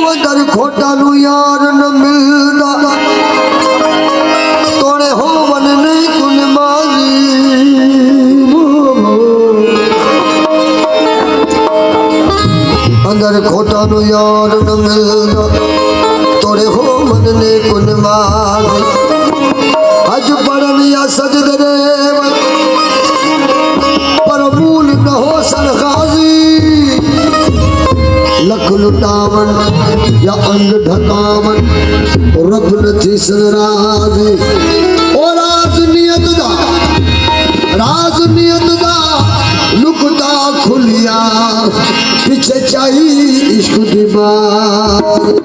दर खोटा नु यार न मिलदा तोड़े हो मन नहीं कुन माजी अंदर खोटा नु यार न मिलदा तोड़े हो मन नहीं कुन माजी अज पढ़न या सजद रे पर मूल न हो सरखाजी लख लुटावन या अंग ढकावन रब नथी सनराज ओ राज नियत दा लुकदा खुलिया पीछे चाही इश्क दी बात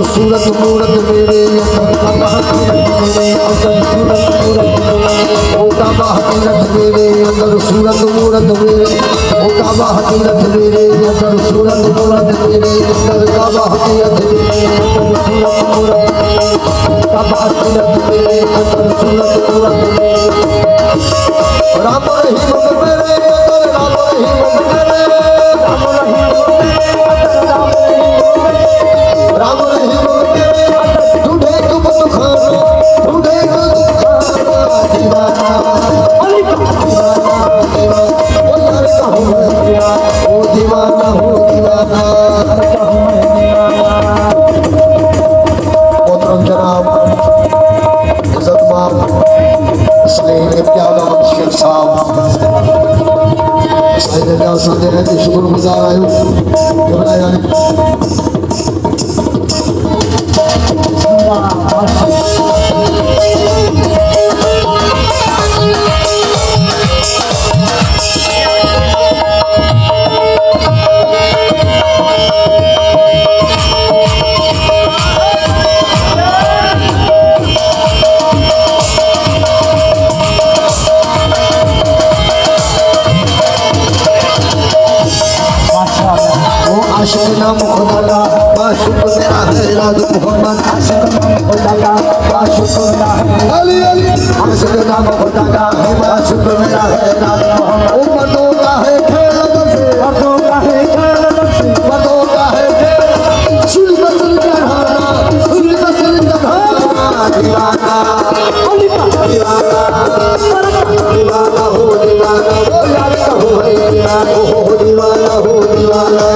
सूरत मूरत मेरे ओ काबा हकीरत मेरे अंदर सूरत मूरत मेरे ओ काबा हकीरत मेरे अंदर सूरत मूरत मेरे अंदर काबा हकीरत मेरे अंदर सूरत मूरत काबा हकीरत मेरे अंदर सूरत मूरत मेरे राम रहीम मेरे अंदर राम रहीम मेरे राम रहीम राम रहीम ढूंढे तुम दुखाना ढूंढे दीवाना ओ दीवाना हो दीवाना मोहतरम जनाब इज्जतमान सलीम इम्तियाज शेख साहब शुक्रगुजार आयो आशिक नाम खुदा का माशूक मेरा है राज मोहम्मद आशिक नाम खुदा का माशूक मेरा है अली अली आशिक नाम खुदा का है माशूक मेरा है राज मोहम्मद ओ मर्दों का है खेल बसे मर्दों का है खेल बसे मर्दों का है खेल सुन बसल चढ़ाना दीवाना अली का दीवाना दीवाना हो दीवाना ओ यार का हो दीवाना हो दीवाना